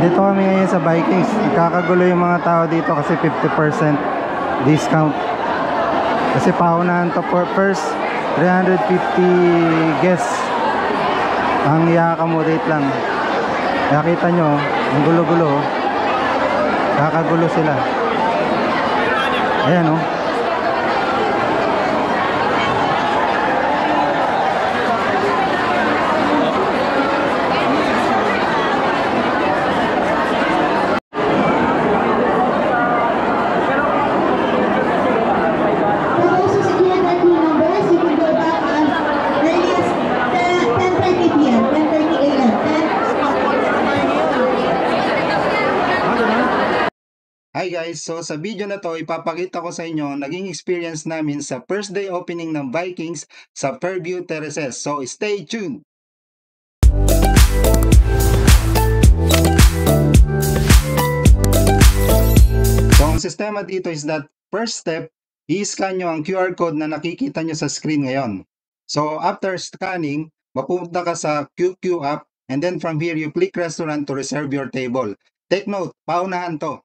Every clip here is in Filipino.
Nandito kami ngayon sa Vikings. Nagkakagulo yung mga tao dito kasi 50% discount. Kasi paunahan to for first 350 guests ang i-accommodate lang. Kaya kita nyo, ang gulo-gulo. Kakagulo sila. Ayan oh. Hi guys, so sa video na to ipapakita ko sa inyo naging experience namin sa first day opening ng Vikings sa Fairview Terraces. So stay tuned! So ang sistema dito is that first step, i-scan nyo ang QR code na nakikita nyo sa screen ngayon. So after scanning, mapupunta ka sa QQ app and then from here you click restaurant to reserve your table. Take note, paunahan to.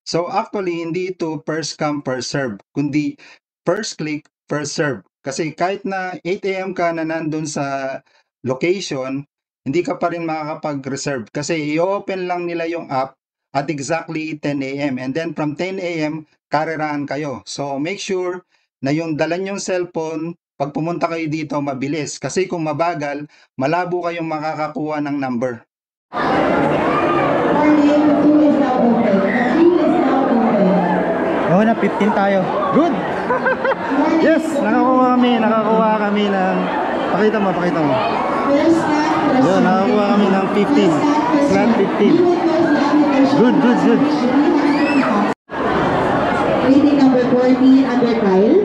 So actually, hindi ito first come, first serve, kundi first click, first serve. Kasi kahit na 8 AM ka na nandun sa location, hindi ka pa rin makakapag-reserve. Kasi i-open lang nila yung app at exactly 10 AM. And then from 10 AM, karerahan kayo. So make sure na yung dala nyong cellphone, pag pumunta kayo dito, mabilis. Kasi kung mabagal, malabo kayong makakakuha ng number. Oo na, 15 tayo. Good! Yes! Nakakuha kami ng... Pakita mo. Yun, nakakuha kami ng 15. Slot 15. Good. Waiting number 14 under Kyle.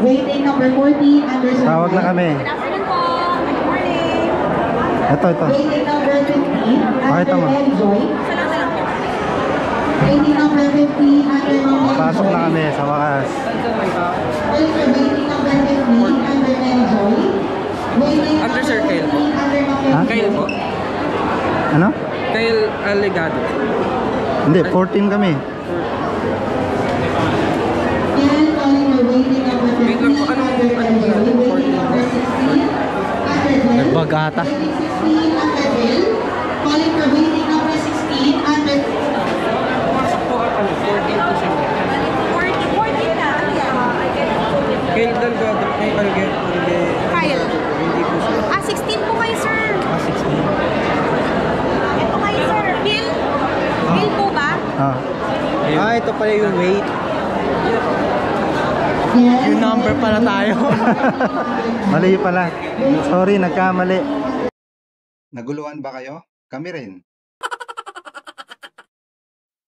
Waiting number 14 under Sir. Tawag na kami. Good afternoon po. Good morning. Ito. Waiting number 15 Pakita mo. under Enjoy. Waiting number 50 under Enjoy. Pasok na kami sa wakas. Waiting number 50 under Enjoy. Waiting Under Sir Kyle po. Ha? Kyle po. Ano? Kyle Allegado. Hindi, 14 kami. And calling your waiting number 50 Wait lang po, under Enjoy. Waiting number 16 under Glenn. Nagbagata. Waiting 16 under Bill. Calling for waiting number 16 under... Pasok po ang 14 po siya. 14 na. Kyle Allegado. Kyle. Hindi po siya. 16 po kayo, sir. 16. Ito kayo, sir. Bill? Bill po ba? Ito pala yung weight. Yes. Yung number pala tayo. Mali pala. Sorry, nagkamali. Naguluhan ba kayo? Kami rin.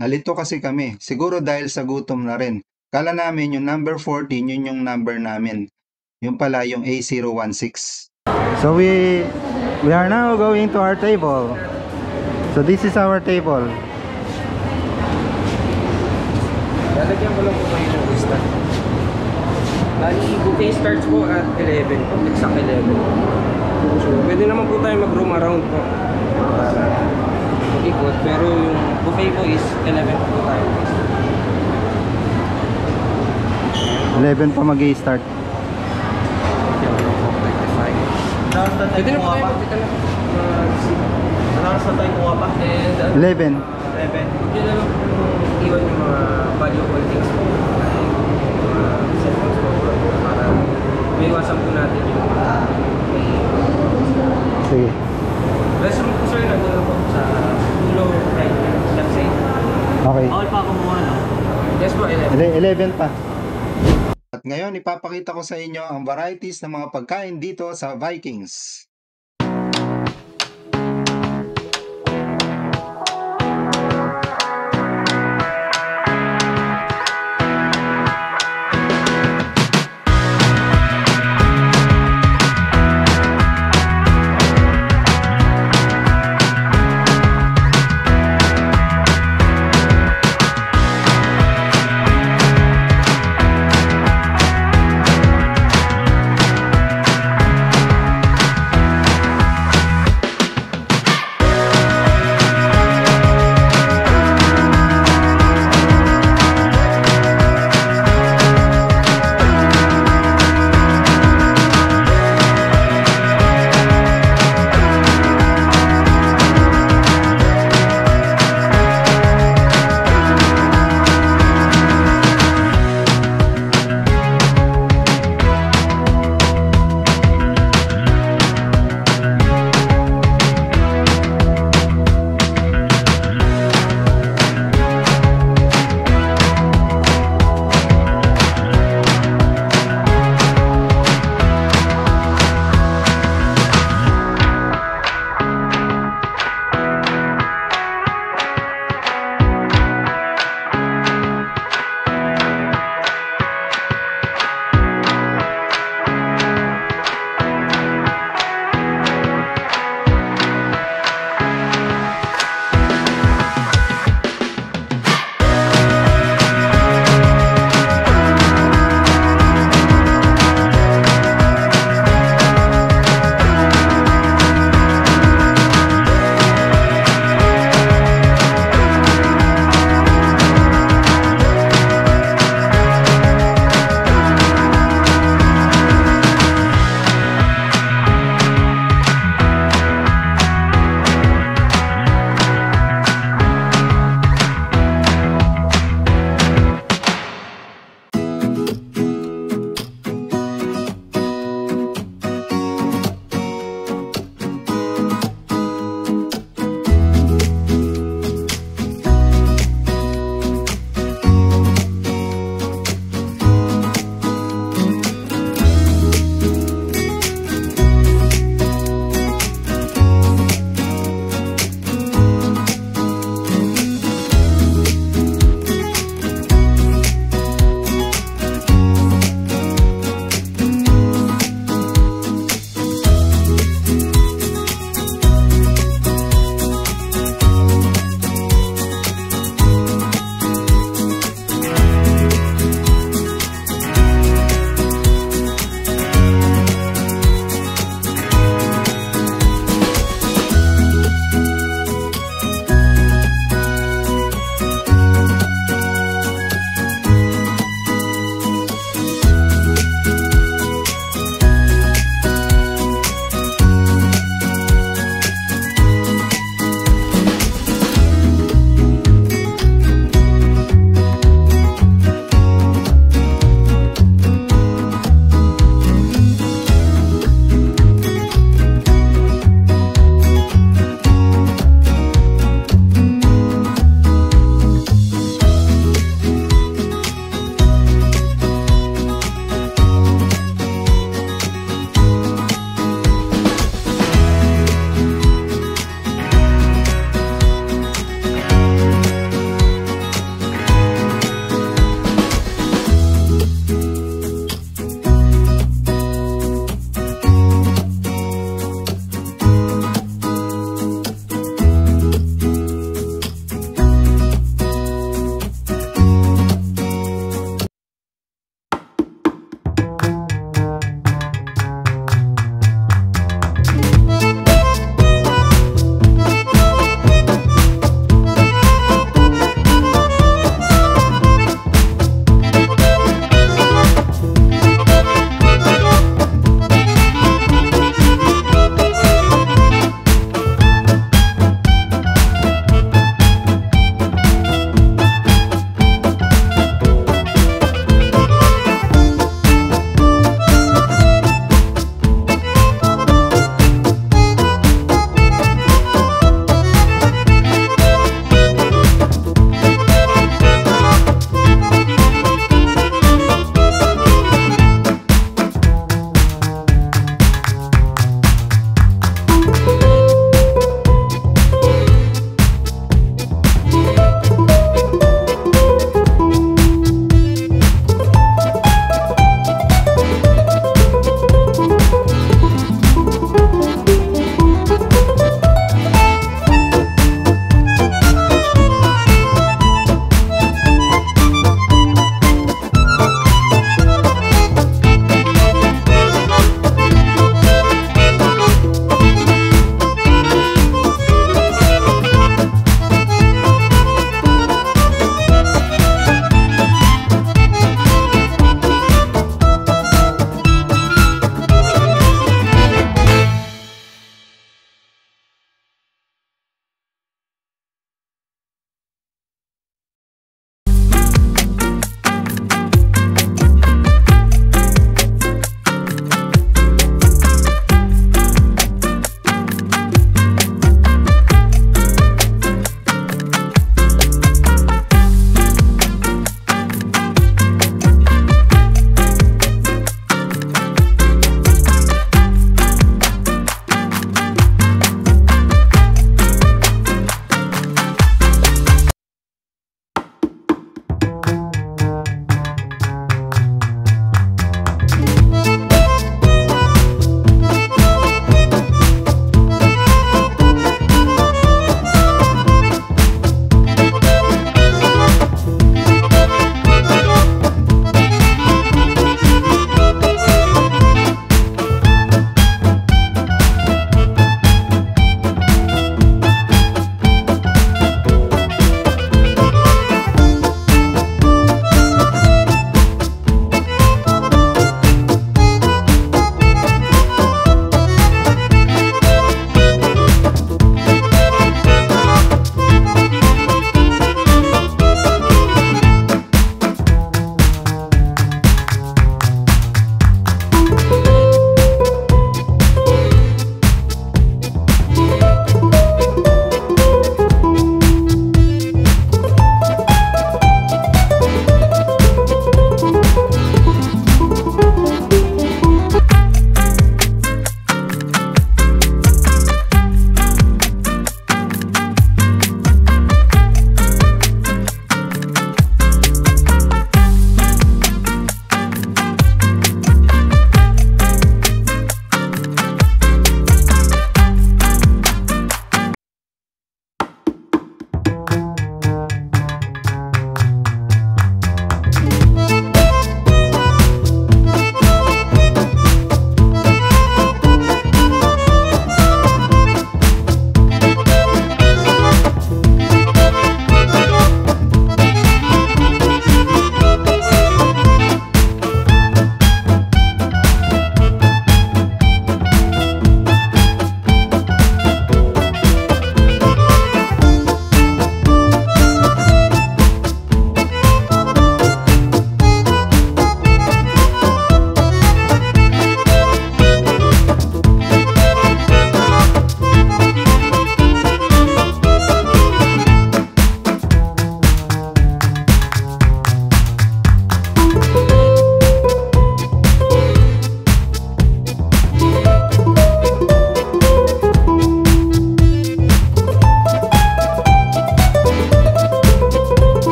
Nalito kasi kami. Siguro dahil sa gutom na rin. Kala namin yung number 14, yun yung number namin. Yung pala yung A016. So we are now going to our table. So this is our table. Lalagyan ko lang po kayo ng lista. Bali, buffet starts po at 11 po. Exact 11. So, pwede naman po tayo mag-roam around po. Ikot. Pero yung buffet po is 11 po tayo. 11 pa mag-i-start. Pwede na po tayo. Dito na po. Ano sa tayo kuha pa? 11. 11. Hindi na lang po iwan yung mga valuable things po. Mga cellphones po. Para may iwasan po natin yung Sige. restroom po sir. Nandun po sa dulo right left side. Okay. Bawal pa kumuha, no? Yes po, 11. 11 pa. At ngayon ipapakita ko sa inyo ang varieties ng mga pagkain dito sa Vikings.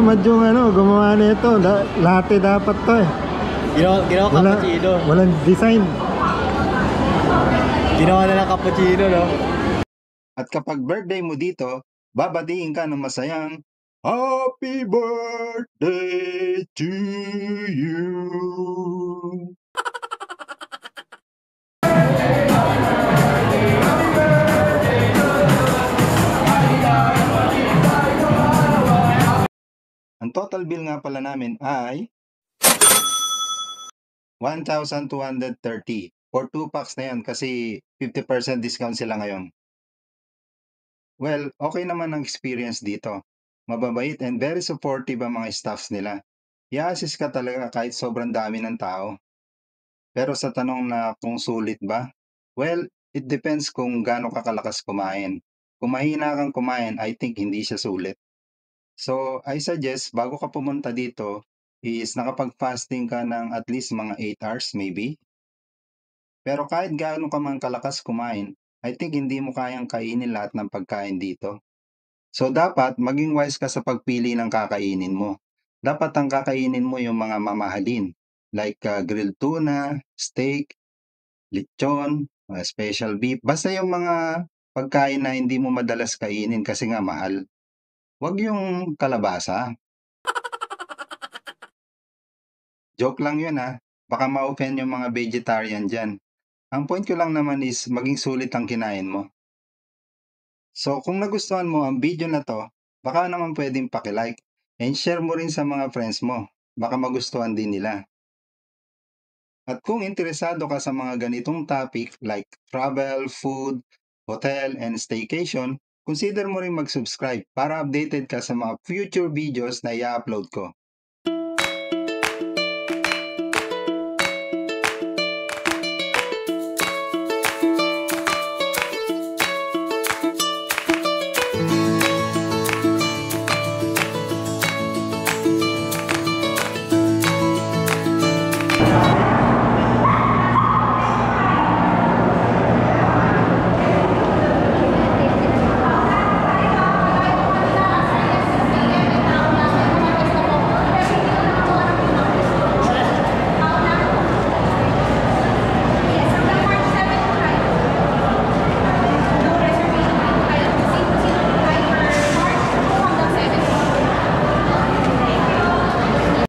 tamad yung gumawa nito. Latte dapat to eh. Ginawa cappuccino. Walang design. Ginawa na lang cappuccino, no? At kapag birthday mo dito, babatiin ka ng masayang Happy birthday to you. Ang total bill nga pala namin ay 1,230 for 2 packs na yan kasi 50% discount sila ngayon. Well, okay naman ang experience dito. Mababait and very supportive ang mga staffs nila. I-assist ka talaga kahit sobrang dami ng tao. Pero sa tanong na kung sulit ba? Well, it depends kung gaano ka kalakas kumain. Kung mahina kang kumain, I think hindi siya sulit. So, I suggest bago ka pumunta dito is nakapag-fasting ka ng at least mga 8 hours maybe. Pero kahit gaano ka man kalakas kumain, I think hindi mo kayang kainin lahat ng pagkain dito. So, dapat maging wise ka sa pagpili ng kakainin mo. Dapat ang kakainin mo yung mga mamahalin like grilled tuna, steak, lechon, special beef. Basta yung mga pagkain na hindi mo madalas kainin kasi nga mahal. Huwag yung kalabasa. Joke lang yun ha. Baka ma-offend yung mga vegetarian dyan. Ang point ko lang naman is maging sulit ang kinain mo. So kung nagustuhan mo ang video na to, baka naman pwedeng paki-like and share mo rin sa mga friends mo. Baka magustuhan din nila. At kung interesado ka sa mga ganitong topic like travel, food, hotel, and staycation, consider mo rin mag-subscribe para updated ka sa mga future videos na i-upload ko.